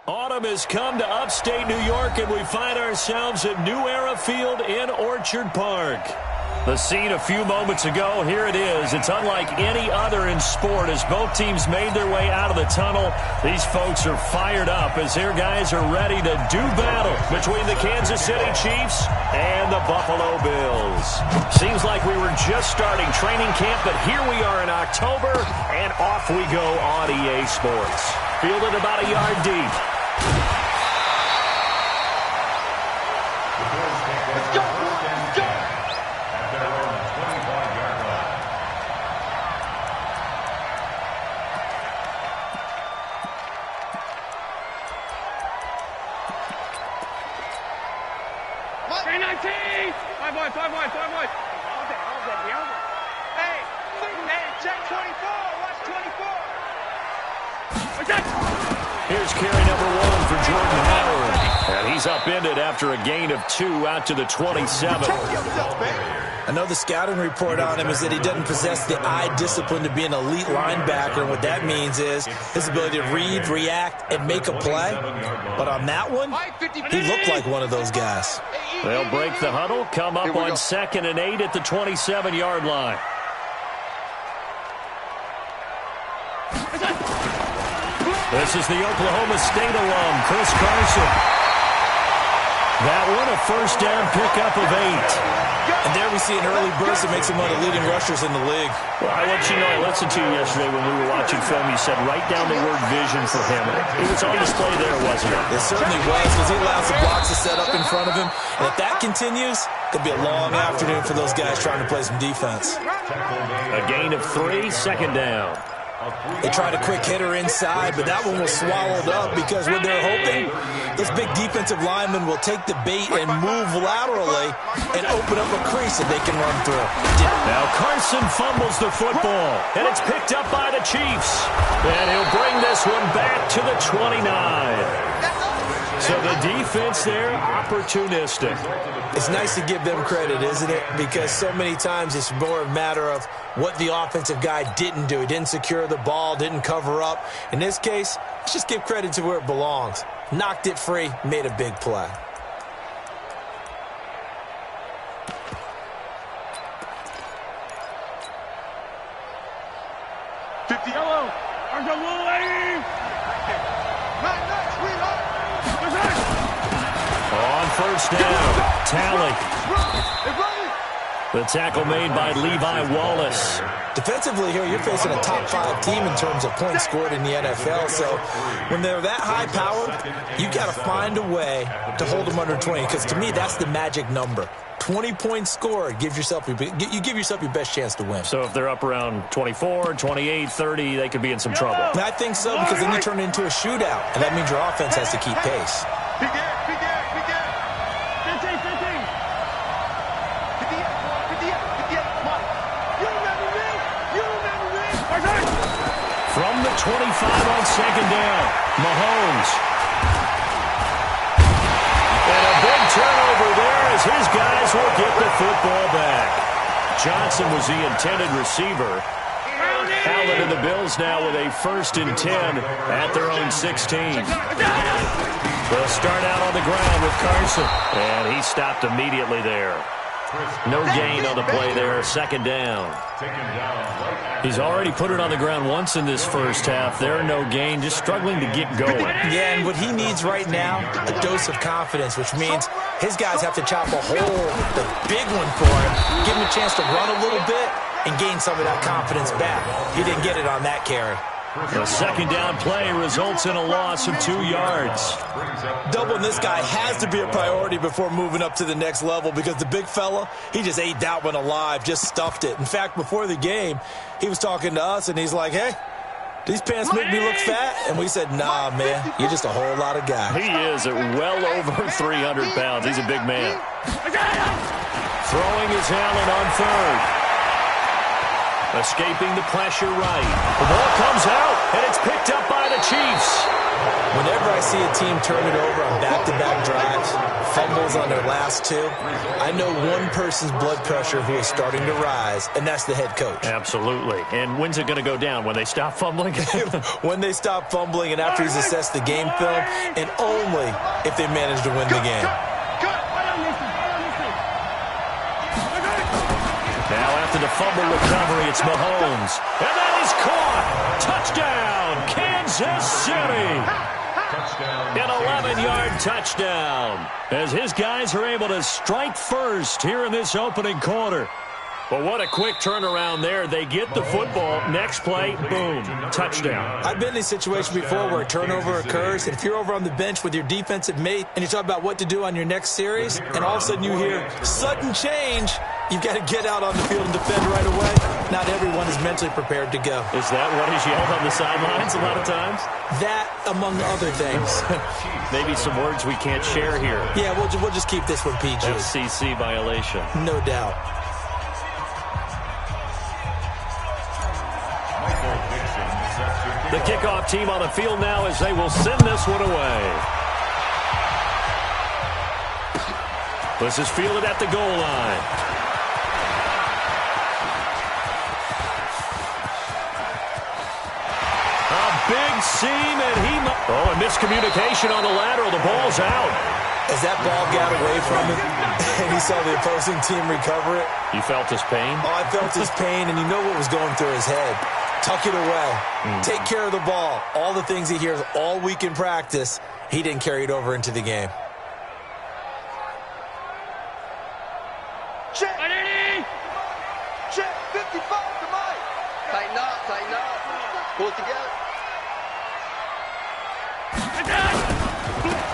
Autumn has come to upstate New York, and we find ourselves at New Era Field in Orchard Park. The scene a few moments ago, here it is. It's unlike any other in sport as both teams made their way out of the tunnel. These folks are fired up as their guys are ready to do battle between the Kansas City Chiefs and the Buffalo Bills. Seems like we were just starting training camp, but here we are in October, and off we go on EA Sports. Fielded about a yard deep. Let's go! Let's go! Five wide. Hey, man, check 24. Watch 24. Here's carry number 1 for Jordan Howard. And he's upended after a gain of 2 out to the 27. I know the scouting report on him is that he doesn't possess the eye discipline to be an elite linebacker. And what that means is his ability to read, react, and make a play. But on that one, he looked like one of those guys. They'll break the huddle, come up on 2nd and 8 at the 27-yard line. This is the Oklahoma State alum, Chris Carson. That one a first down pickup of 8. And there we see an early burst that makes him one of the leading rushers in the league. Well, I let you know, I listened to you yesterday when we were watching film. You said write down the word vision for him. It was on display there, wasn't it? It certainly was, because he allows the blocks to set up in front of him. And if that continues, it'll be a long afternoon for those guys trying to play some defense. A gain of 3, 2nd down. They tried a quick hitter inside, but that one was swallowed up because what they're hoping, those big defensive linemen will take the bait and move laterally and open up a crease that they can run through. Now Carson fumbles the football, and it's picked up by the Chiefs. And he'll bring this one back to the 29. So the defense there, opportunistic. It's nice to give them credit, isn't it? Because so many times it's more a matter of what the offensive guy didn't do. He didn't secure the ball, didn't cover up. In this case, let's just give credit to where it belongs. Knocked it free, made a big play. Yellow. Arms up, little lady. Nice, sweetheart. On first down, Talley. The tackle made by Levi Wallace. Defensively here, you're facing a top 5 team in terms of points scored in the NFL. So when they're that high powered, you got to find a way to hold them under 20. Because to me, that's the magic number. 20 points scored, you give yourself your best chance to win. So if they're up around 24, 28, 30, they could be in some trouble. And I think so, because then you turn it into a shootout, and that means your offense has to keep pace. From the 25 on 2nd down, Mahomes. And a big turnover there as his guys will get the football back. Johnson was the intended receiver. Allen and the Bills now with a 1st and 10 at their own 16. They'll start out on the ground with Carson. And he stopped immediately there. No gain on the play there, 2nd down. He's already put it on the ground once in this first half. There, no gain, just struggling to get going. Yeah, and what he needs right now, a dose of confidence, which means his guys have to chop a hole, the big one for him, give him a chance to run a little bit and gain some of that confidence back. He didn't get it on that carry. The 2nd down play results in a loss of 2 yards. Doubling this guy has to be a priority before moving up to the next level, because the big fella, he just ate that one alive, just stuffed it. In fact, before the game, he was talking to us, and he's like, hey, these pants make me look fat? And we said, nah, man, you're just a whole lot of guy. He is at well over 300 pounds. He's a big man. Throwing his Allen on 3rd. Escaping the pressure right. The ball comes out, and it's picked up by the Chiefs. Whenever I see a team turn it over on back-to-back drives, fumbles on their last two, I know one person's blood pressure who is starting to rise, and that's the head coach. Absolutely. And when's it going to go down? When they stop fumbling? When they stop fumbling and after he's assessed the game film, and only if they manage to win the game. Now after the fumble recovery, it's Mahomes. And that is caught. Touchdown, Kansas City. An 11-yard touchdown as his guys are able to strike first here in this opening quarter. But what a quick turnaround there. They get the football. Next play, boom, touchdown. I've been in a situation before where a turnover occurs, and if you're over on the bench with your defensive mate and you talk about what to do on your next series, and all of a sudden you hear sudden change, you've got to get out on the field and defend right away. Not everyone is mentally prepared to go. Is that what is yelled on the sidelines a lot of times? That, among other things. Maybe some words we can't share here. Yeah, we'll just keep this one PG. FCC violation. No doubt. The kickoff team on the field now as they will send this one away. This is fielded at the goal line. A big seam, and a miscommunication on the lateral. The ball's out. As that ball got away from him, and he saw the opposing team recover it. You felt his pain? Oh, I felt his pain, and you know what was going through his head. Tuck it away. Take care of the ball. All the things he hears all week in practice, he didn't carry it over into the game. Check. Check. 55 to Mike. Tighten up. Pull it together.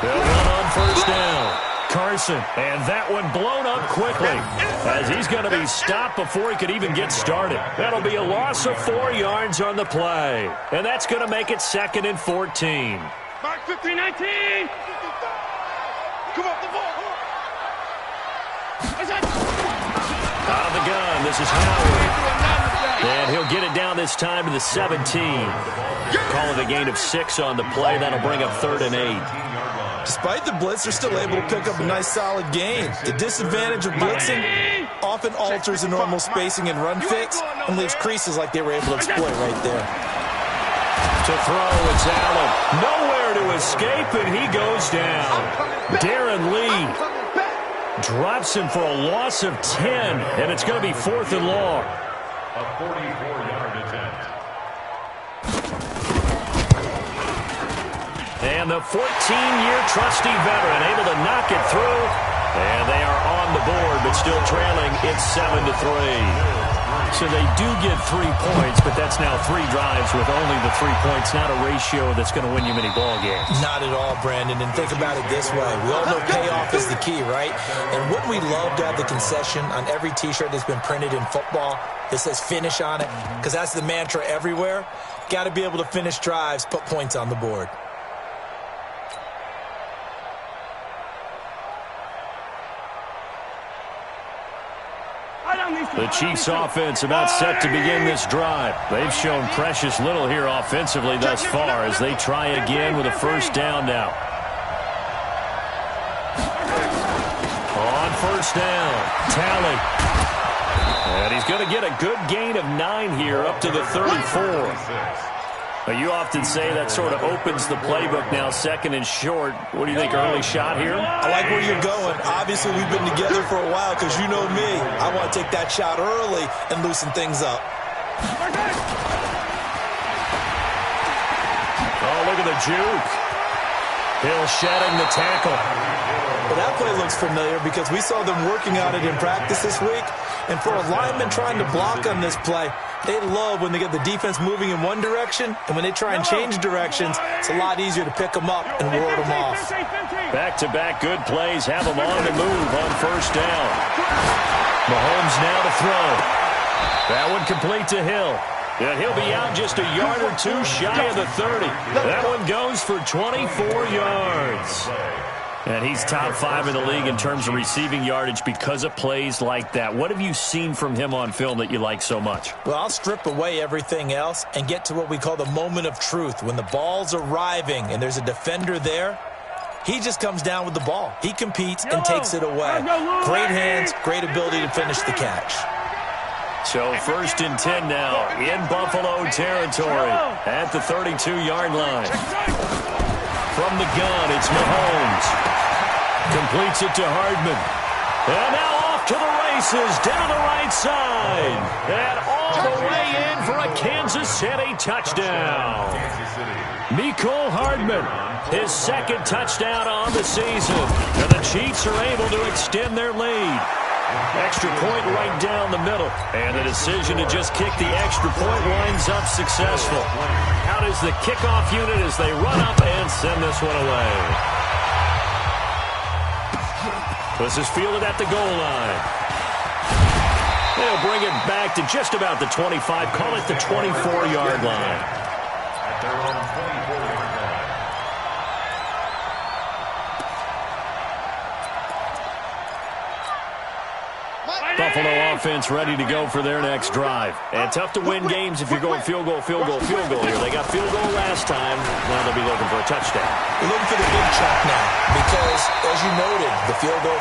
They'll run on first down. Carson, and that one blown up quickly as he's going to be stopped before he could even get started. That'll be a loss of 4 yards on the play, and that's going to make it 2nd and 14. Mark 15-19. Come up the ball. Out of the gun, this is Howard. And he'll get it down this time to the 17. Calling a gain of 6 on the play. That'll bring up 3rd and 8. Despite the blitz, they're still able to pick up a nice, solid gain. The disadvantage of blitzing often alters the normal spacing and run fix and leaves creases like they were able to exploit right there. To throw, it's Allen. Nowhere to escape, and he goes down. Darren Lee drops him for a loss of 10, and it's going to be 4th and long. A 44-yard attempt. And the 14-year trusty veteran able to knock it through. And they are on the board, but still trailing. It's 7-3. So they do get 3 points, but that's now 3 drives with only the 3 points. Not a ratio that's going to win you many ball games. Not at all, Brandon. And think about it this way. We all know payoff is the key, right? And wouldn't we love to have the concession on every T-shirt that's been printed in football that says finish on it? Because that's the mantra everywhere. Got to be able to finish drives, put points on the board. The Chiefs offense about set to begin this drive. They've shown precious little here offensively thus far as they try again with a first down now. On first down, Talley. And he's going to get a good gain of 9 here up to the 34. You often say that sort of opens the playbook now, 2nd and short. What do you think, early shot here? I like where you're going. Obviously, we've been together for a while because you know me. I want to take that shot early and loosen things up. Oh, look at the juke. Hill shedding the tackle. Well, that play looks familiar because we saw them working on it in practice this week. And for a lineman trying to block on this play, they love when they get the defense moving in one direction, and when they try and change directions, it's a lot easier to pick them up and ward them off. Back-to-back good plays have them on the move on first down. Mahomes now to throw. That one complete to Hill. And he'll be out just a yard or 2 shy of the 30. That one goes for 24 yards. And he's top 5 in the league in terms of receiving yardage because of plays like that. What have you seen from him on film that you like so much? Well, I'll strip away everything else and get to what we call the moment of truth. When the ball's arriving and there's a defender there, He just comes down with the ball. He competes and takes it away. Great hands, great ability to finish the catch. So 1st and 10 now in Buffalo territory at the 32-yard line. From the gun, it's Mahomes. Completes it to Hardman. And now off to the races, down the right side. And all the way in for a Kansas City touchdown. Mecole Hardman, his 2nd touchdown on the season. And the Chiefs are able to extend their lead. Extra point right down the middle. And the decision to just kick the extra point winds up successful. Out is the kickoff unit as they run up and send this one away. This is fielded at the goal line. They'll bring it back to just about the 25. Call it the 24-yard line. At their own 24-yard line. Buffalo offense ready to go for their next drive. And tough to win games if you're going field goal here. They got field goal last time. Now they'll be looking for a touchdown. We're looking for the big chunk now because, as you noted, the field goal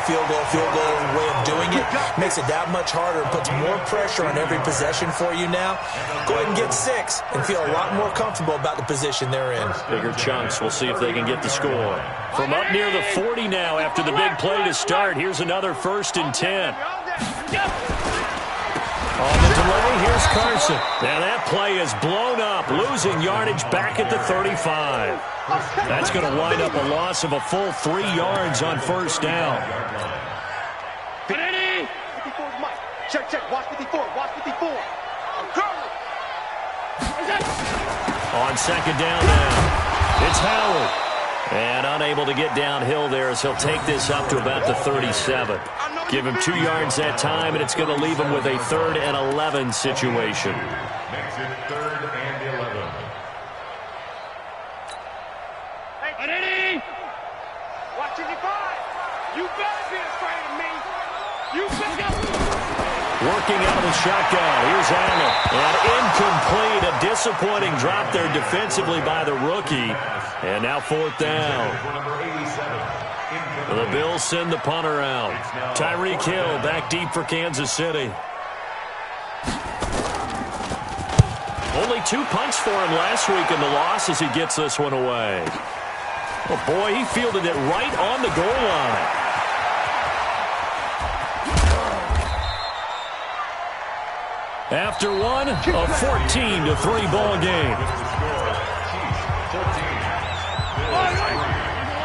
way of doing it makes it that much harder and puts more pressure on every possession for you now. Go ahead and get 6 and feel a lot more comfortable about the position they're in. Bigger chunks. We'll see if they can get the score. From up near the 40 now after the big play to start, here's another 1st and 10. On the delay, here's Carson. Now that play is blown up, losing yardage back at the 35. That's going to wind up a loss of a full 3 yards on 1st down. Check. Watch 54. On 2nd down now, it's Howard. And unable to get downhill there as he'll take this up to about the 37. Give him 2 yards that time, and it's going to leave him with a 3rd and 11 situation. Makes it 3rd and 11. Hey, watch 55. You better be afraid of me. You better. Working out of the shotgun. Here's Allen. And incomplete. A disappointing drop there defensively by the rookie. And now 4th down. The Bills send the punter out. Tyreek Hill back deep for Kansas City. Only 2 punts for him last week in the loss as he gets this one away. Oh, boy, he fielded it right on the goal line. After one, a 14-3 ball game.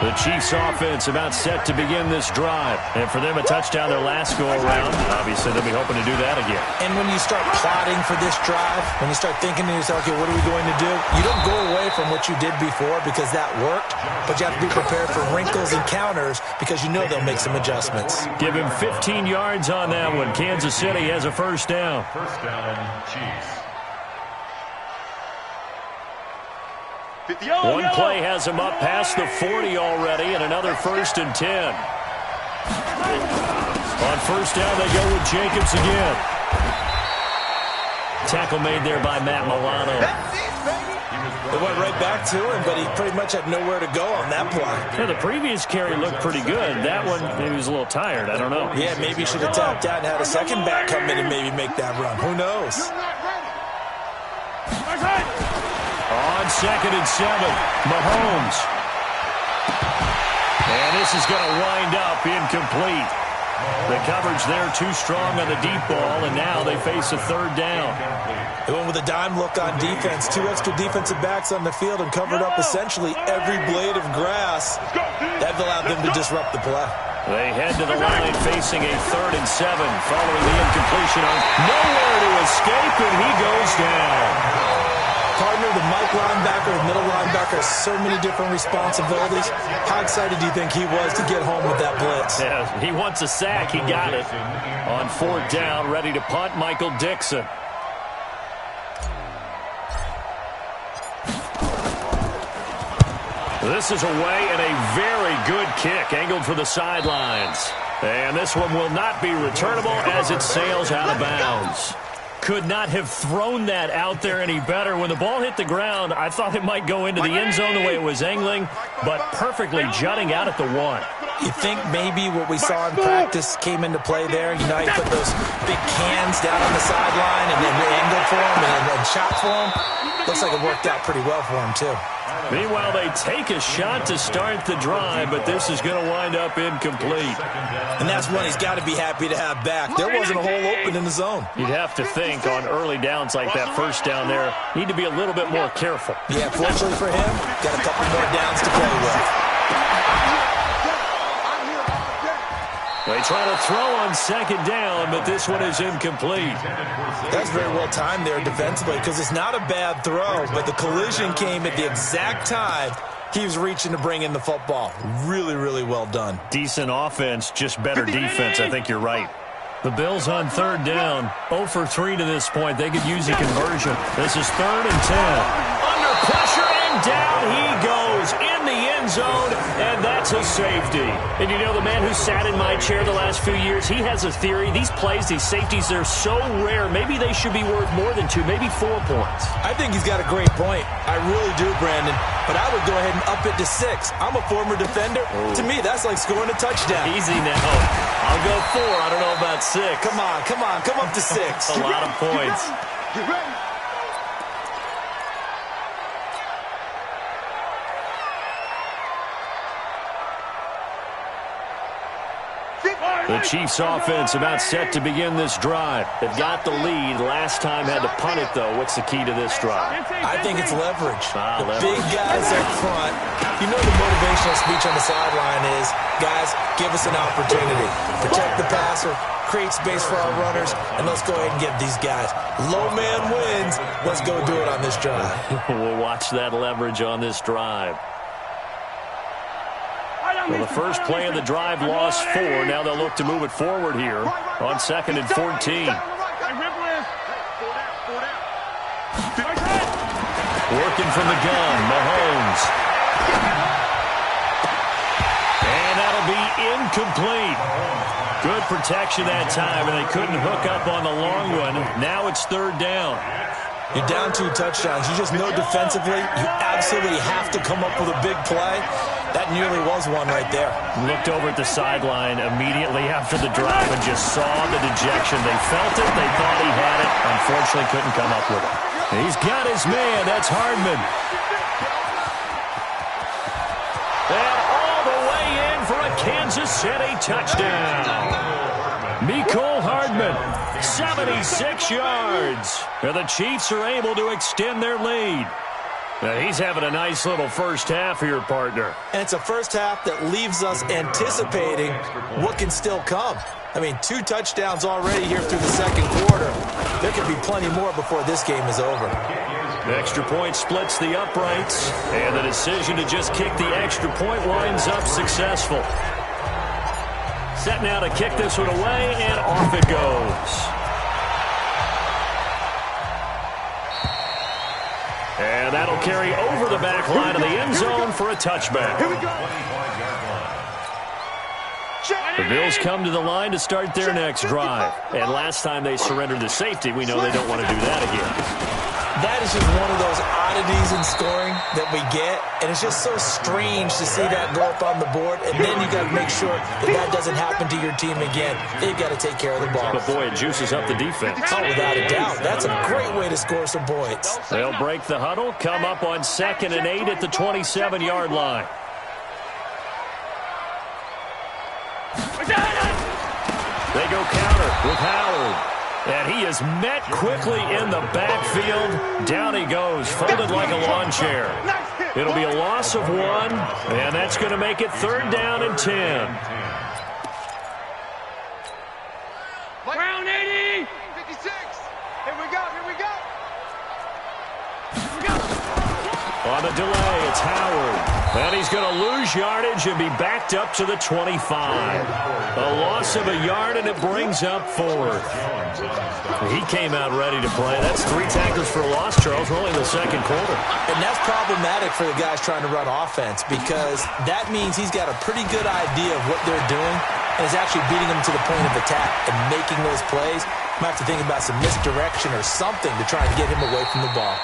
The Chiefs offense about set to begin this drive. And for them, a touchdown their last go-around. Obviously, they'll be hoping to do that again. And when you start plotting for this drive, when you start thinking to yourself, okay, what are we going to do? You don't go away from what you did before because that worked, but you have to be prepared for wrinkles and counters because you know they'll make some adjustments. Give him 15 yards on that one. Kansas City has a 1st down. 1st down, Chiefs. One play has him up past the 40 already, and another 1st and 10. On 1st down, they go with Jacobs again. Tackle made there by Matt Milano. It went right back to him, but he pretty much had nowhere to go on that play. Yeah, the previous carry looked pretty good. That one, maybe he was a little tired. I don't know. Yeah, maybe he should have tapped out and had a second back come in and maybe make that run. Who knows? On 2nd and 7, Mahomes. And this is going to wind up incomplete. The coverage there too strong on the deep ball, and now they face a 3rd down. They went with a dime look on defense. 2 extra defensive backs on the field and covered up essentially every blade of grass. That allowed them to disrupt the play. They head to the line facing a 3rd and 7 following the incompletion on nowhere to escape, and he goes down. Partner, the Mike linebacker, the middle linebacker, so many different responsibilities. How excited do you think he was to get home with that blitz? Yeah, he wants a sack. He got it. On 4th down, ready to punt, Michael Dixon. This is away and a very good kick angled for the sidelines. And this one will not be returnable as it sails out of bounds. could not have thrown that out there any better. When the ball hit the ground, I thought it might go into the end zone the way it was angling, but perfectly jutting out at the 1. You think maybe what we saw in practice came into play there? You know, he put those big cans down on the sideline and then angled for him and shot for him. Looks like it worked out pretty well for him, too. Meanwhile, they take a shot to start the drive, but this is going to wind up incomplete. And that's one he's got to be happy to have back. There wasn't a hole open in the zone. You'd have to think on early downs like that first down there, need to be a little bit more careful. Yeah, fortunately for him, got a couple more downs to play with. They try to throw on second down, but this one is incomplete. That's very well timed there defensively because it's not a bad throw, but the collision came at the exact time he was reaching to bring in the football. Really, really well done. Decent offense, just better defense. I think you're right. The Bills on third down, 0 for 3 to this point. They could use a conversion. This is 3rd and 10. Under pressure, and down he goes in the end zone, and that's a safety. And you know, the man who sat in my chair the last few years, he has a theory. These plays, these safeties, they're so rare. Maybe they should be worth more than 2, maybe 4 points. I think he's got a great point. I really do, Brandon. But I would go ahead and up it to 6. I'm a former defender. Ooh. To me, that's like scoring a touchdown. Easy now. I'll go 4. I don't know about 6. Come on. Come up to 6. A lot of points. Get ready. The Chiefs offense about set to begin this drive. They've got the lead. Last time had to punt it, though. What's the key to this drive? I think it's leverage. Leverage. Big guys up front. You know the motivational speech on the sideline is, guys, give us an opportunity. Protect the passer, create space for our runners, and let's go ahead and get these guys. Low man wins. Let's go do it on this drive. We'll watch that leverage on this drive. Well, the first play of the drive lost 4. Now they'll look to move it forward here on 2nd and 14. Working from the gun, Mahomes. And that'll be incomplete. Good protection that time, and they couldn't hook up on the long one. Now it's 3rd down. You're down 2 touchdowns. You just know defensively you absolutely have to come up with a big play. That nearly was one right there. Looked over at the sideline immediately after the drive and just saw the dejection. They felt it. They thought he had it. Unfortunately, couldn't come up with it. He's got his man. That's Hardman. And all the way in for a Kansas City touchdown. Mecole Hardman, 76 yards. And the Chiefs are able to extend their lead. Now he's having a nice little first half here, partner. And it's a first half that leaves us anticipating what can still come. I mean, 2 touchdowns already here through the second quarter. There could be plenty more before this game is over. The extra point splits the uprights, and the decision to just kick the extra point winds up successful. Set now to kick this one away, and off it goes. And that'll carry over the back line of the end zone for a touchback. Here we go. The Bills come to the line to start their next drive. And last time they surrendered the safety, we know they don't want to do that again. That is just one of those oddities in scoring that we get, and it's just so strange to see that go up on the board, and then you got to make sure that doesn't happen to your team again. They've got to take care of the ball. But, boy, it juices up the defense. Oh, without a doubt. That's a great way to score some points. They'll break the huddle, come up on 2nd and 8 at the 27-yard line. They go counter with Howard. And he is met quickly in the backfield. Down he goes, folded like a lawn chair. It'll be a loss of 1, and that's going to make it 3rd down and 10. Round 80. 56. Here we go. On the delay, it's Howard. And he's going to lose yardage and be backed up to the 25. A loss of a yard, and it brings up 4th. He came out ready to play. That's 3 tackles for a loss, Charles. We're only in the second quarter. And that's problematic for the guys trying to run offense because that means he's got a pretty good idea of what they're doing, and is actually beating them to the point of attack and making those plays. Might have to think about some misdirection or something to try and get him away from the ball.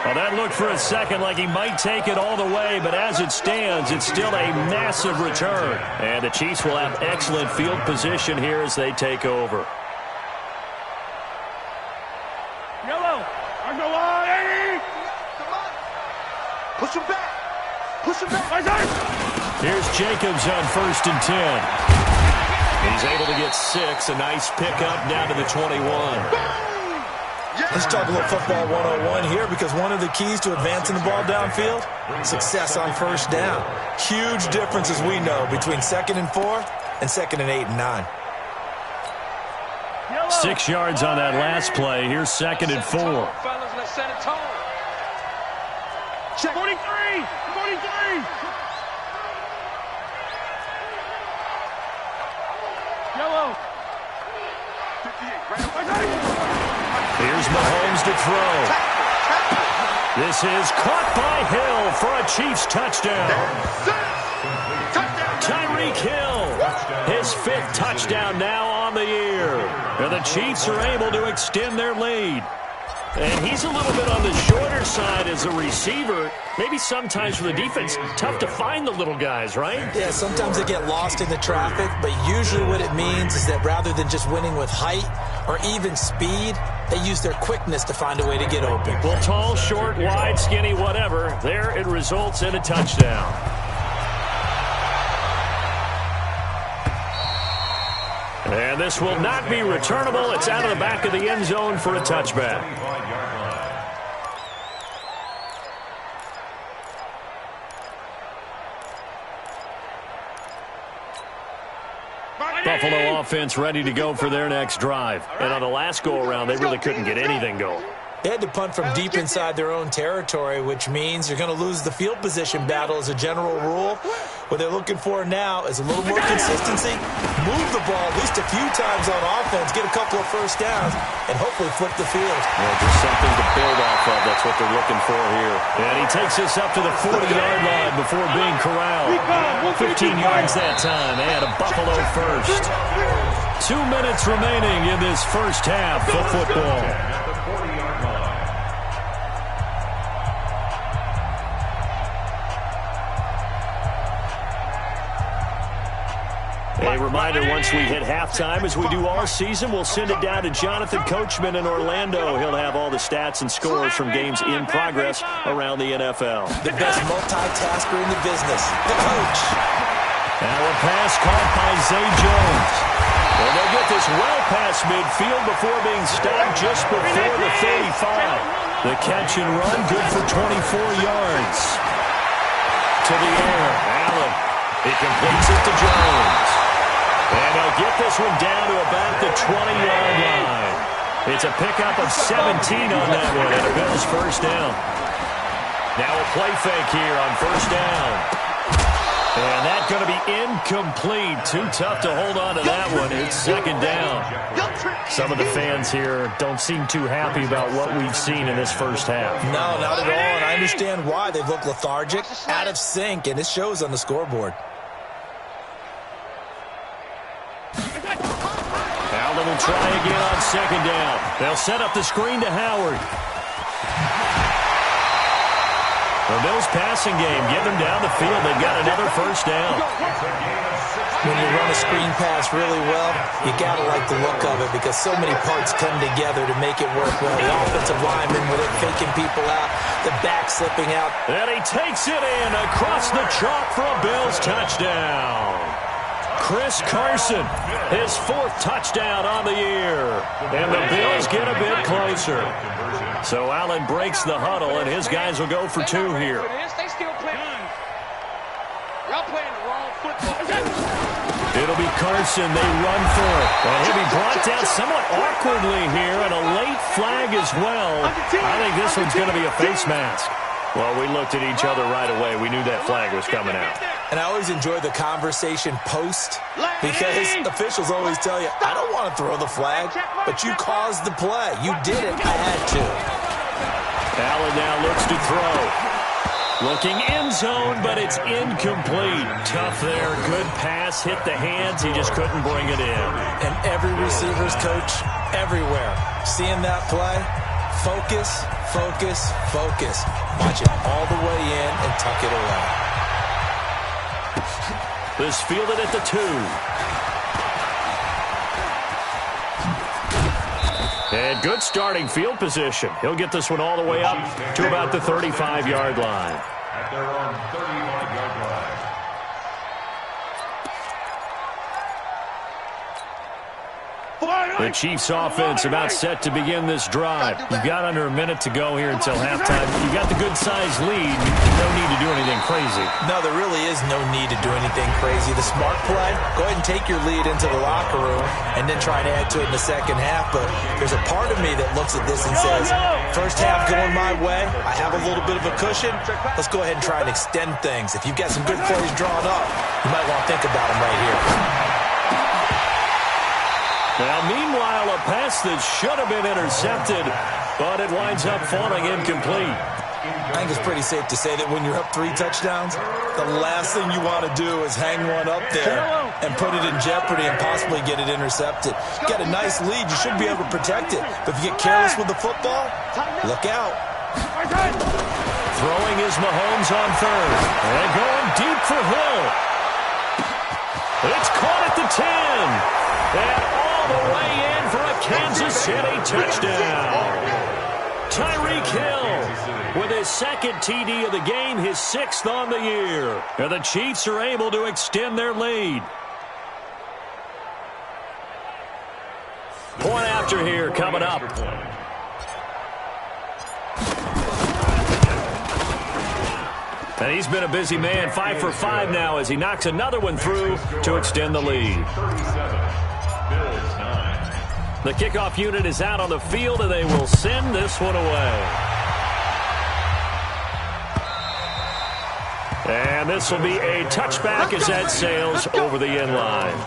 Well, that looked for a second like he might take it all the way, but as it stands, it's still a massive return. And the Chiefs will have excellent field position here as they take over. Yellow. I go on. Push him back. Push him back. Here's Jacobs on 1st and 10. He's able to get 6. A nice pickup down to the 21. Let's talk a little football 101 here, because one of the keys to advancing the ball downfield, success on 1st down. Huge difference, as we know, between 2nd and 4 and 2nd and 8 and 9. 6 yards on that last play. Here's 2nd and 4. Fellas, let's set a tone. Check. 43. 43. Yellow. 58. Here's Mahomes to throw. This is caught by Hill for a Chiefs touchdown. Tyreek Hill, his 5th touchdown now on the year. And the Chiefs are able to extend their lead. And he's a little bit on the shorter side as a receiver. Maybe sometimes for the defense, tough to find the little guys, right? Yeah, sometimes they get lost in the traffic, but usually what it means is that rather than just winning with height or even speed, they use their quickness to find a way to get open. Well, tall, short, wide, skinny, whatever, there it results in a touchdown. And this will not be returnable. It's out of the back of the end zone for a touchback. Buffalo offense ready to go for their next drive. And on the last go-around, they really couldn't get anything going. They had to punt from deep inside their own territory, which means you're going to lose the field position battle as a general rule. What they're looking for now is a little more consistency, move the ball at least a few times on offense, get a couple of 1st downs, and hopefully flip the field. Yeah, just something to build off of. That's what they're looking for here. And he takes us up to the 40-yard line before being corralled. 15 yards that time, and a Buffalo first. 2 minutes remaining in this first half of football. A reminder, once we hit halftime, as we do all season, we'll send it down to Jonathan Coachman in Orlando. He'll have all the stats and scores from games in progress around the NFL. The best multitasker in the business, the coach. Now a pass caught by Zay Jones. Well, they'll get this well past midfield before being stopped just before the 35. The catch and run, good for 24 yards. To the air, Allen. He completes it to Jones. And they'll get this one down to about the 20-yard line. It's a pickup of 17 on that one, and a Bills 1st down. Now a play fake here on 1st down. And that's going to be incomplete. Too tough to hold on to that one. It's 2nd down. Some of the fans here don't seem too happy about what we've seen in this first half. No, not at all, and I understand why. They've looked lethargic, out of sync, and it shows on the scoreboard. Allen will try again on 2nd down. They'll set up the screen to Howard. The Bills passing game, get them down the field. They've got another 1st down. When you run a screen pass really well, you got to like the look of it because so many parts come together to make it work well. The offensive lineman with it faking people out, the back slipping out. And he takes it in across the chalk for a Bills touchdown. Chris Carson, his 4th touchdown on the year. And the Bills get a bit closer. So Allen breaks the huddle, and his guys will go for 2 here. They still playing. Y'all playing the wrong football. It'll be Carson. They run for it. And he'll be brought down somewhat awkwardly here, and a late flag as well. I think this one's going to be a face mask. Well, we looked at each other right away. We knew that flag was coming out. And I always enjoy the conversation post because officials always tell you, I don't want to throw the flag, but you caused the play. You did it. I had to. Allen now looks to throw. Looking end zone, but it's incomplete. Tough there. Good pass. Hit the hands. He just couldn't bring it in. And every receiver's coach everywhere. Seeing that play, focus, focus, focus. Watch it all the way in and tuck it away. This fielded at the 2. And good starting field position. He'll get this one all the way up to about the 35-yard line. At their own 35-yard line. The Chiefs offense about set to begin this drive. You've got under a minute to go here until halftime. You've got the good-sized lead. No need to do anything crazy. No, there really is no need to do anything crazy. The smart play, go ahead and take your lead into the locker room and then try to add to it in the second half. But there's a part of me that looks at this and says, first half going my way, I have a little bit of a cushion. Let's go ahead and try and extend things. If you've got some good plays drawn up, you might want to think about them right here. Now, meanwhile, a pass that should have been intercepted, but it winds up falling incomplete. I think it's pretty safe to say that when you're up 3 touchdowns, the last thing you want to do is hang one up there and put it in jeopardy and possibly get it intercepted. You got a nice lead. You should be able to protect it. But if you get careless with the football, look out. Throwing is Mahomes on third. And going deep for Hill. It's caught at the 10. And all the way in for a Kansas City touchdown. Tyreek Hill with his second TD of the game, his 6th on the year. And the Chiefs are able to extend their lead. Point after here coming up. And he's been a busy man, 5 for 5 now as he knocks another one through to extend the lead. The kickoff unit is out on the field, and they will send this one away. And this will be a touchback as that sails over the end line.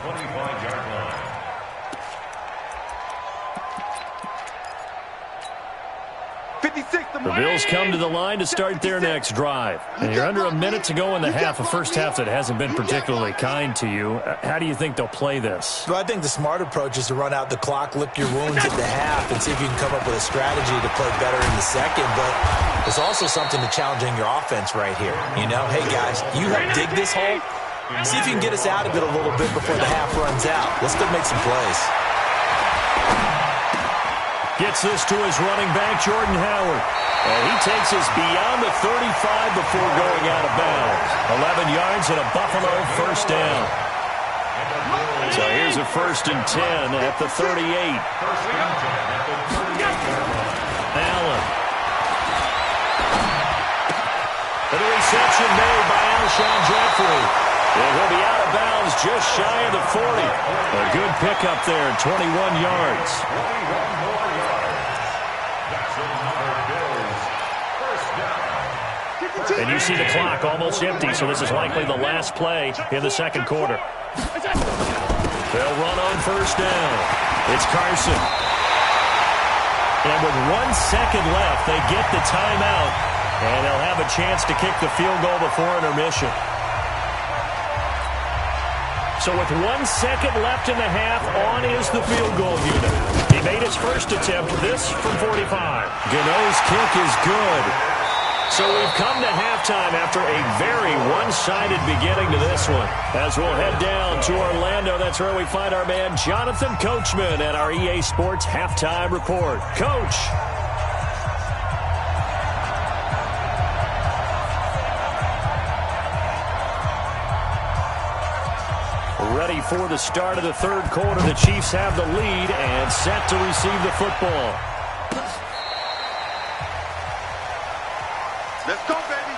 The Bills come to the line to start their next drive. And you're under a minute to go in the half, a first half that hasn't been particularly kind to you. How do you think they'll play this? Well, I think the smart approach is to run out the clock, lick your wounds at the half, and see if you can come up with a strategy to play better in the second. But there's also something to challenging your offense right here. You know, hey, guys, you help dig this hole. See if you can get us out of it a little bit before the half runs out. Let's go make some plays. Gets this to his running back, Jordan Howard. And he takes us beyond the 35 before going out of bounds. 11 yards and a Buffalo first down. So here's a 1st and 10 at the 38. Allen. And the reception made by Alshon Jeffrey. And he'll be out of bounds just shy of the 40. A good pickup there, 21 yards. And you see the clock almost empty, so this is likely the last play in the second quarter. They'll run on first down. It's Carson. And with 1 second left, they get the timeout, and they'll have a chance to kick the field goal before intermission. So with 1 second left in the half, on is the field goal unit. He made his first attempt, this from 45. Gano's kick is good. So we've come to halftime after a very one-sided beginning to this one. As we'll head down to Orlando, that's where we find our man Jonathan Coachman at our EA Sports Halftime Report. Coach. Ready for the start of the third quarter. The Chiefs have the lead and set to receive the football. Let's go, baby.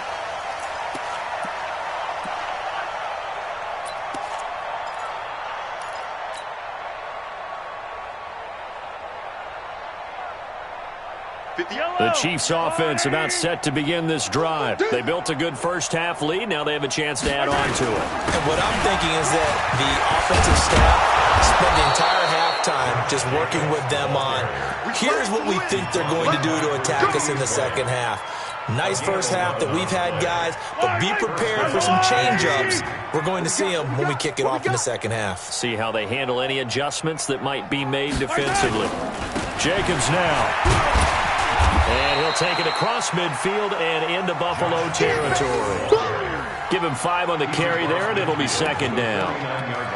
The Chiefs offense about set to begin this drive. They built a good first half lead. Now they have a chance to add on to it. And what I'm thinking is that the offensive staff spent the entire halftime just working with them on, here's what we think they're going to do to attack us in the second half. Nice first half that we've had, guys, but be prepared for some change-ups. We're going to see them when we kick it off in the second half. See how they handle any adjustments that might be made defensively. Jacobs now. And he'll take it across midfield and into Buffalo territory. Give him 5 on the carry there, and it'll be second down.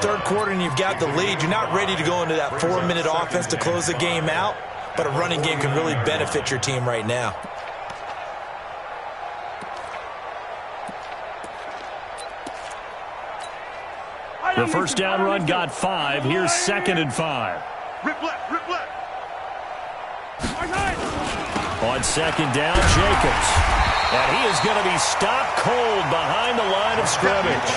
Third quarter, and you've got the lead. You're not ready to go into that 4-minute offense to close the game out, but a running game can really benefit your team right now. The first down run got 5. Here's 2nd and 5. Rip left, rip left. On second down, Jacobs. And he is going to be stopped cold behind the line of scrimmage.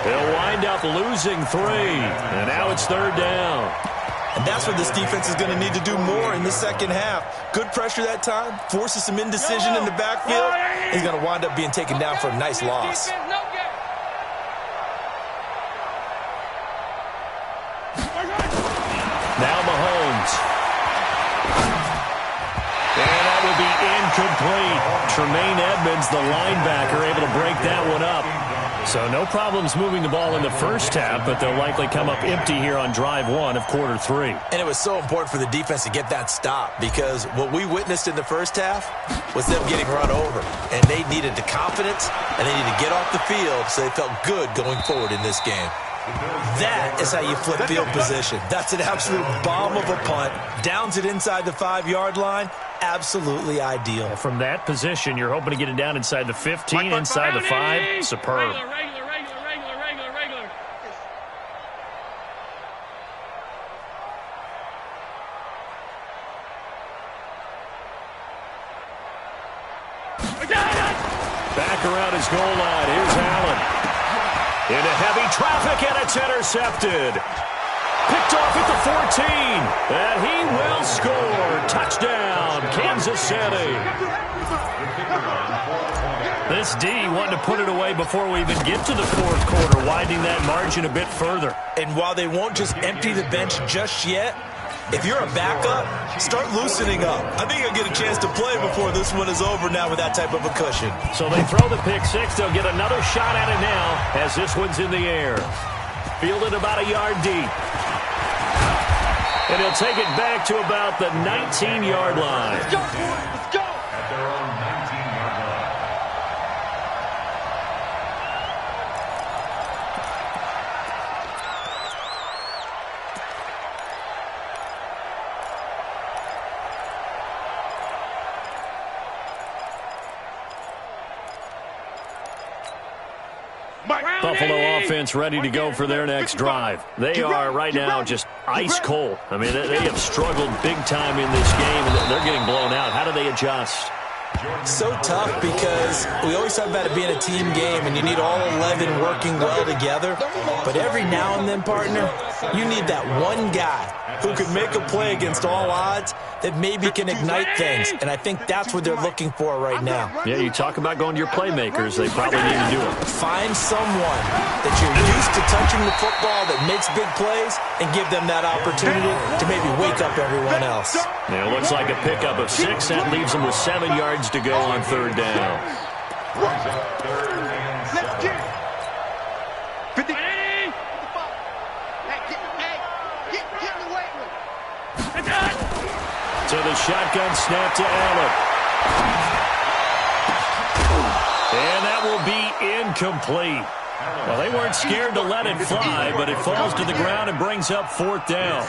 They'll wind up losing 3. And now it's third down. And that's what this defense is going to need to do more in the second half. Good pressure that time, forces some indecision in the backfield. He's going to wind up being taken down for a nice loss. Now Mahomes. And that will be incomplete. Tremaine Edmonds, the linebacker, able to break that one up. So no problems moving the ball in the first half, but they'll likely come up empty here on drive 1 of quarter 3. And it was so important for the defense to get that stop because what we witnessed in the first half was them getting run over. And they needed the confidence, and they needed to get off the field so they felt good going forward in this game. That is how you flip field position. That's an absolute bomb of a punt. Downs it inside the 5-yard line. Absolutely ideal. From that position, you're hoping to get it down inside the 15, inside the 5. Superb. Regular. Back around his goal line. Here's Allen. Into heavy traffic, and it's intercepted. Picked off at the 14. And he will score. Touchdown, Kansas City. This D wanting to put it away before we even get to the fourth quarter, widening that margin a bit further. And while they won't just empty the bench just yet, if you're a backup, start loosening up. I think I'll get a chance to play before this one is over now with that type of a cushion. So they throw the pick 6. They'll get another shot at it now as this one's in the air. Fielded about a yard deep. And he'll take it back to about the 19-yard line. Let's go, boys. Let's go. At their own 19-yard line. Buffalo offense ready to go for their next drive. They are right now just ice cold. I mean, they have struggled big time in this game, and they're getting blown out. How do they adjust? So tough because we always talk about it being a team game and you need all 11 working well together. But every now and then, partner, you need that one guy who can make a play against all odds that maybe can ignite things. And I think that's what they're looking for right now. Yeah, you talk about going to your playmakers. They probably need to do it. Find someone that you're used to touching the football that makes big plays and give them that opportunity to maybe wake up everyone else. Yeah, it looks like a pickup of 6. That leaves them with 7 yards to go on third down. Let's get it. 50. Get away with it. So the shotgun snap to Allen. And that will be incomplete. Well, they weren't scared to let it fly, but it falls to the ground and brings up fourth down.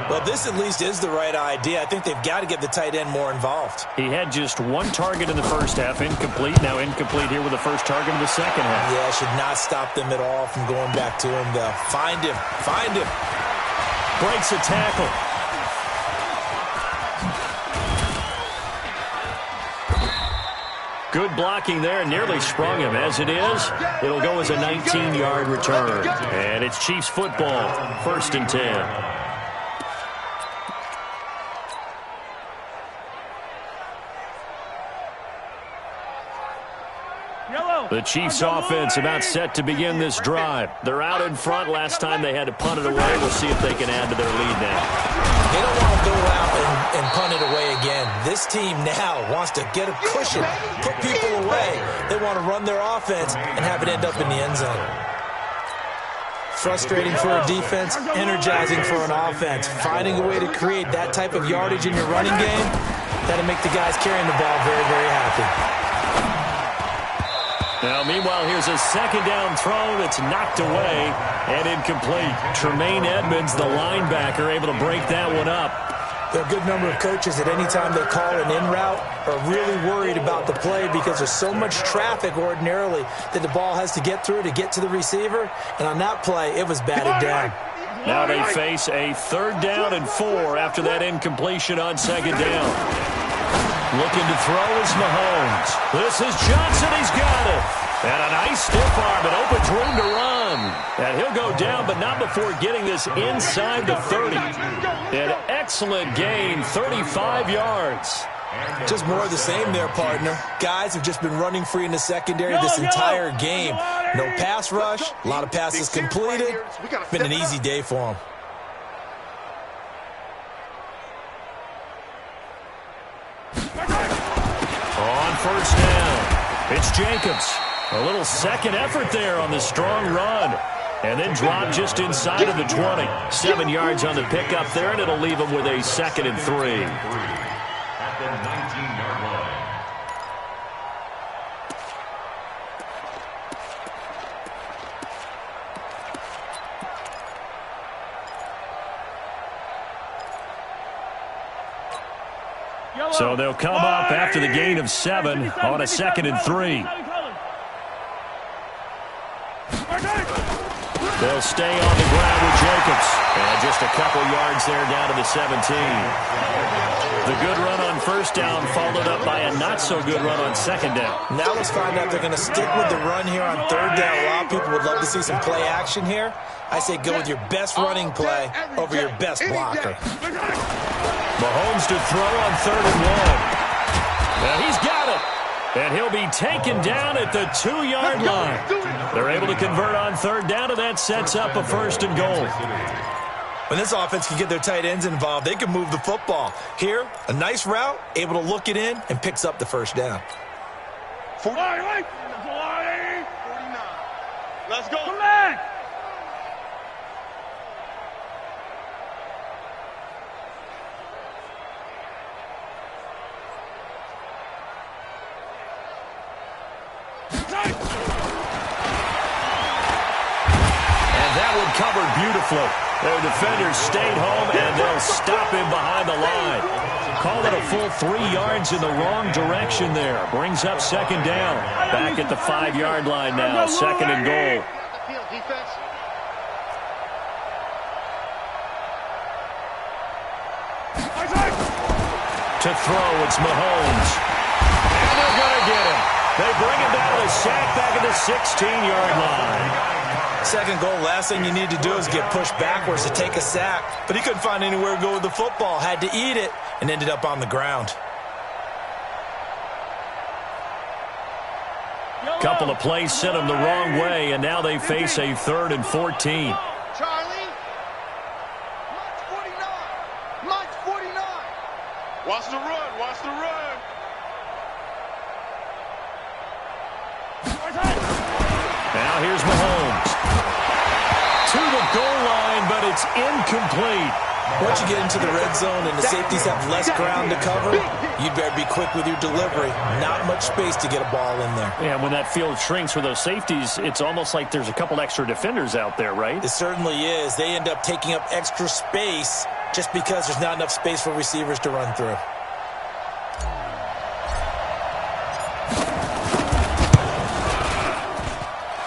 Well, this at least is the right idea. I think they've got to get the tight end more involved. He had just 1 target in the first half, incomplete. Now incomplete here with the first target in the second half. Yeah, should not stop them at all from going back to him, though. Find him. Breaks a tackle. Good blocking there, nearly sprung him. As it is, it'll go as a 19-yard return. And it's Chiefs football, 1st and 10. Yellow. The Chiefs offense about set to begin this drive. They're out in front. Last time they had to punt it away. We'll see if they can add to their lead now. They don't want to go out and punt it away again. This team now wants to get a cushion, put people away. They want to run their offense and have it end up in the end zone. Frustrating for a defense, energizing for an offense. Finding a way to create that type of yardage in your running game, that'll make the guys carrying the ball very, very happy. Now, meanwhile, here's a second down throw that's knocked away and incomplete. Tremaine Edmonds, the linebacker, able to break that one up. There are a good number of coaches that any time they call an in route are really worried about the play because there's so much traffic ordinarily that the ball has to get through to get to the receiver. And on that play, it was batted down. Now they face a 3rd down and 4 after that incompletion on 2nd down. Looking to throw is Mahomes. This is Johnson. He's got it. And a nice stiff arm. It opens room to run. And he'll go down, but not before getting this inside the 30. An excellent gain, 35 yards. Just more of the same there, partner. Guys have just been running free in the secondary this entire game. No pass rush, a lot of passes completed. Been an easy day for them. On 1st down, it's Jacobs. A little second effort there on the strong run. And then drop just inside of the 20. 7 yards on the pickup there, and it'll leave him with a 2nd and 3. At the 19-yard line. So they'll come up after the gain of 7 on a 2nd and 3. They'll stay on the ground with Jacobs. And just a couple yards there down to the 17. The good run on 1st down followed up by a not-so-good run on 2nd down. Now let's find out if they're going to stick with the run here on 3rd down. A lot of people would love to see some play action here. I say go with your best running play over your best blocker. Mahomes to throw on 3rd and 1. Now he's got it. And he'll be taken down at the 2-yard line. They're able to convert on 3rd down, and that sets up a 1st and goal. When this offense can get their tight ends involved, they can move the football. Here, a nice route, able to look it in, and picks up the 1st down. 49. Let's go. Come back. Covered beautifully. Their defenders stayed home, and they'll stop him behind the line. Call it a full 3 yards in the wrong direction there. Brings up 2nd down. Back at the 5-yard line now. 2nd and goal. To throw, it's Mahomes. And they're going to get him. They bring him down to the sack back at the 16-yard line. 2nd goal, last thing you need to do is get pushed backwards to take a sack. But he couldn't find anywhere to go with the football. Had to eat it and ended up on the ground. Couple of plays sent him the wrong way, and now they face a 3rd and 14. Charlie. Mike's 49. Watch the run. Watch the run. Now here's Mahomes. To the goal line, but it's incomplete. Once you get into the red zone and the safeties have less ground to cover, you'd better be quick with your delivery. Not much space to get a ball in there. Yeah, when that field shrinks for those safeties, it's almost like there's a couple extra defenders out there, right? It certainly is. They end up taking up extra space just because there's not enough space for receivers to run through.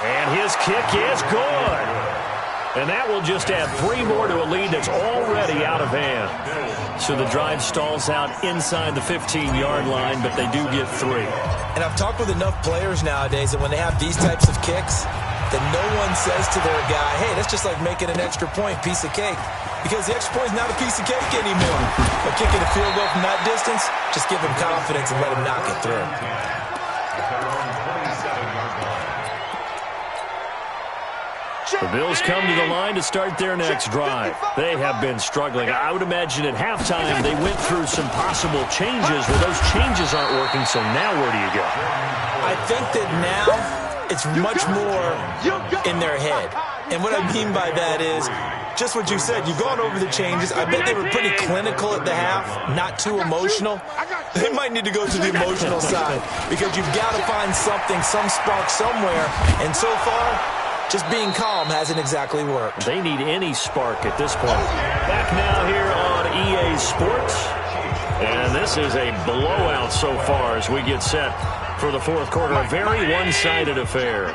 And his kick is good. And that will just add 3 more to a lead that's already out of hand. So the drive stalls out inside the 15-yard line, but they do get 3. And I've talked with enough players nowadays that when they have these types of kicks, that no one says to their guy, hey, that's just like making an extra point, piece of cake. Because the extra point is not a piece of cake anymore. But kicking a field goal from that distance, just give him confidence and let him knock it through. The Bills come to the line to start their next drive. They have been struggling. I would imagine at halftime they went through some possible changes. Well, those changes aren't working, so now where do you go? I think that now it's much more in their head. And what I mean by that is just what you said. You've gone over the changes. I bet they were pretty clinical at the half, not too emotional. They might need to go to the emotional side because you've got to find something, some spark somewhere. And so far, just being calm hasn't exactly worked. They need any spark at this point. Back now here on EA Sports. And this is a blowout so far as we get set for the fourth quarter. A very one-sided affair.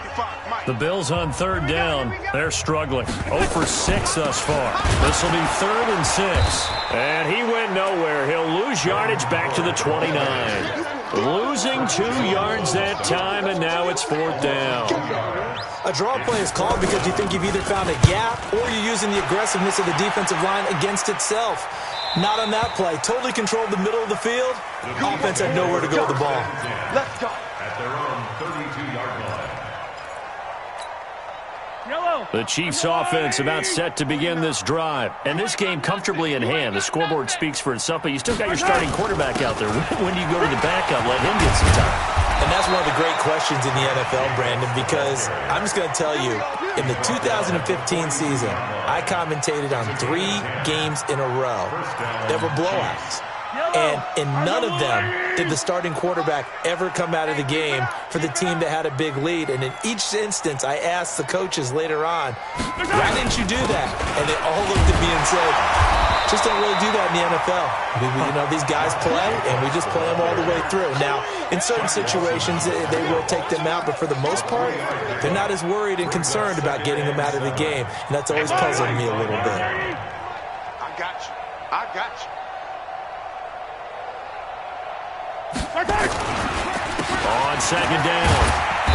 The Bills on third down. They're struggling. 0 for 6 thus far. This will be 3rd and 6. And he went nowhere. He'll lose yardage back to the 29. Losing 2 yards that time, and now it's 4th down. A draw play is called because you think you've either found a gap or you're using the aggressiveness of the defensive line against itself. Not on that play. Totally controlled the middle of the field. Offense had nowhere to go with the ball. Let's go. At their own 32-yard line. The Chiefs offense about set to begin this drive. And this game comfortably in hand. The scoreboard speaks for itself, but you still got your starting quarterback out there. When do you go to the backup? Let him get some time. And that's one of the great questions in the NFL, Brandon, because I'm just going to tell you, in the 2015 season, I commentated on 3 games in a row that were blowouts. And in none of them did the starting quarterback ever come out of the game for the team that had a big lead. And in each instance, I asked the coaches later on, why didn't you do that? And they all looked at me and said, just don't really do that in the NFL. You know, these guys play, and we just play them all the way through. Now, in certain situations, they will take them out, but for the most part, they're not as worried and concerned about getting them out of the game. And that's always puzzled me a little bit. I got you. I got you. On second down,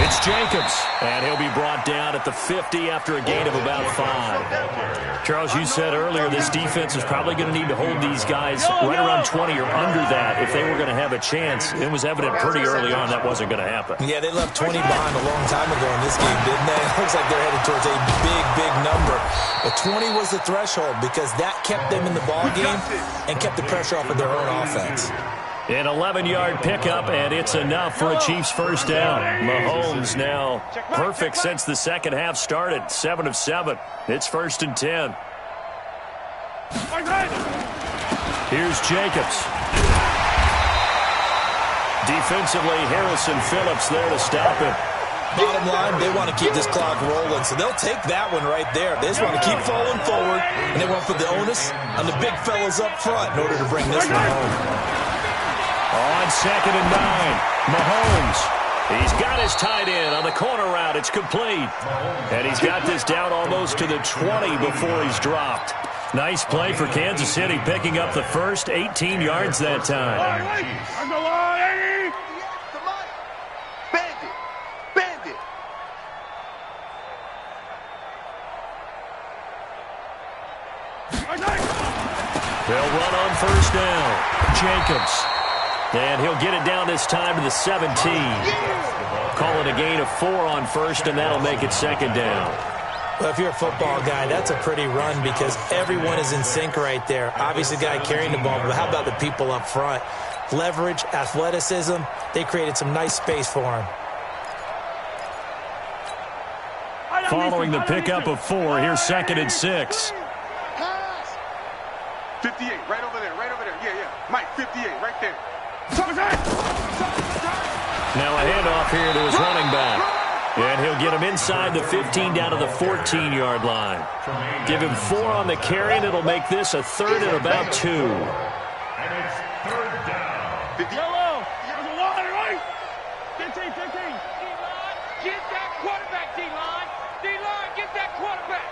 it's Jacobs, and he'll be brought down at the 50 after a gain of about 5. Charles, you said earlier this defense is probably going to need to hold these guys right around 20 or under that if they were going to have a chance. It was evident pretty early on that wasn't going to happen. Yeah, they left 20 behind a long time ago in this game, didn't they? It looks like they're headed towards a big, big number. But 20 was the threshold because that kept them in the ball game and kept the pressure off of their own offense. An 11-yard pickup, and it's enough for a Chiefs first down. Mahomes now perfect since the second half started. 7 of 7. It's 1st and 10. Here's Jacobs. Defensively, Harrison Phillips there to stop him. Bottom line, they want to keep this clock rolling, so they'll take that one right there. They just want to keep falling forward, and they want to put the onus on the big fellas up front in order to bring this one home. On 2nd and 9, Mahomes. He's got his tight end on the corner route. It's complete. And he's got this down almost to the 20 before he's dropped. Nice play for Kansas City, picking up the first 18 yards that time. Bandit. They'll run on first down. Jacobs. And he'll get it down this time to the 17. Call it a gain of 4 on first, and that'll make it 2nd down. Well, if you're a football guy, that's a pretty run because everyone is in sync right there. Obviously, the guy carrying the ball, but how about the people up front? Leverage, athleticism, they created some nice space for him. Following the pickup of 4, here's 2nd and 6. 58, right over there. Yeah. Mike, 58, right there. Now a handoff here to his running back. And he'll get him inside the 15 down to the 14-yard line. Give him 4 on the carry, and it'll make this a 3rd and about 2. And it's 3rd down. Yellow. There's a line, right? 15. Get that quarterback, D-line. D-line, get that quarterback.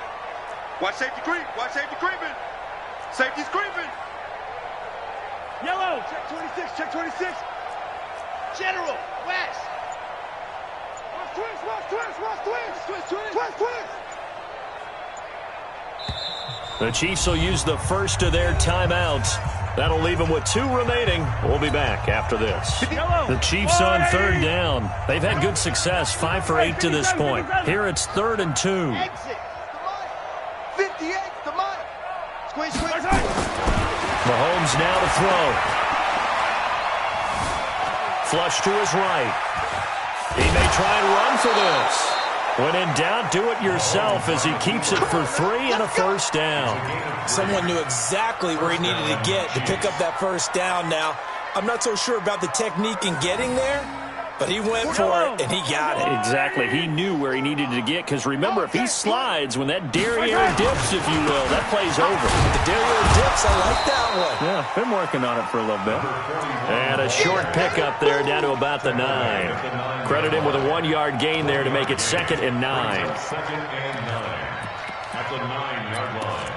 Watch safety creeping. Safety's creeping. Yellow. Check 26. General. West. Twist. The Chiefs will use the first of their timeouts. That'll leave them with 2 remaining. We'll be back after this. The Chiefs on 3rd down. They've had good success, 5 for 8 to this point. Here it's 3rd and 2. Exit. Mahomes now to throw. Flush to his right. He may try and run for this. When in doubt, do it yourself as he keeps it for 3 and a first down. Someone knew exactly where he needed to get to pick up that first down now. I'm not so sure about the technique in getting there, but he went for it, and he got it. Exactly. He knew where he needed to get, because remember, if he slides, when that derriere dips, if you will, that play's over. The derriere dips, I like that one. Yeah, been working on it for a little bit. And a short pickup there down to about the 9. Credit him with a 1-yard gain there to make it 2nd and 9. 2nd and 9 at the 9-yard line.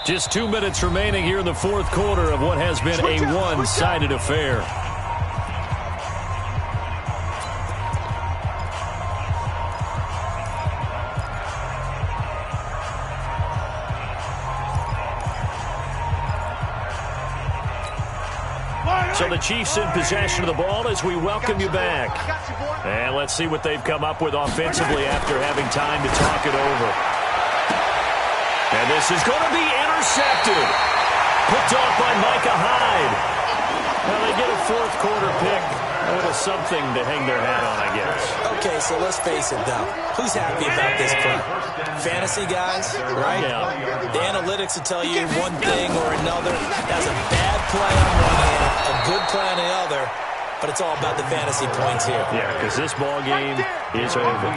Just 2 minutes remaining here in the fourth quarter of what has been a one-sided affair. So the Chiefs in possession of the ball as we welcome you back. And let's see what they've come up with offensively after having time to talk it over. And this is going to be intercepted. Picked off by Micah Hyde. Well, they get a fourth quarter pick. A little something to hang their hat on, I guess. Okay, so let's face it, though. Who's happy about this play? Fantasy guys, right? Yeah. The analytics will tell you one thing or another. That's a bad play on one hand, a good play on the other. But it's all about the fantasy points here. Yeah, because this ball game is over.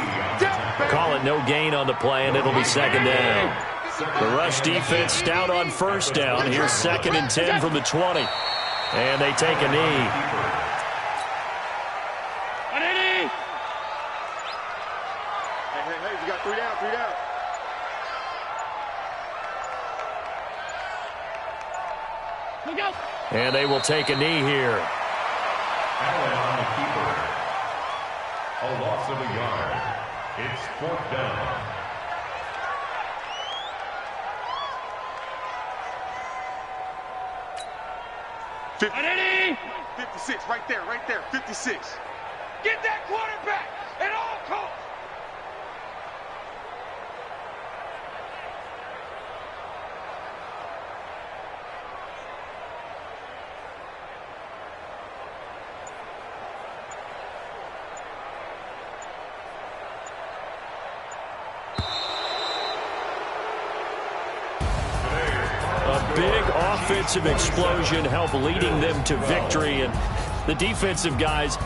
Call it no gain on the play, and it'll be 2nd down. The rush defense stout on first down. Here's 2nd and 10 from the 20. And they take a knee. Hey, you got 3 down, 3 down. Look out. And they will take a knee here. Allen on the keeper. A loss of a yard. It's 4th down. Ready? 56, right there, 56. Get that quarterback at all costs. Big offensive explosion helped leading them to victory, and the defensive guys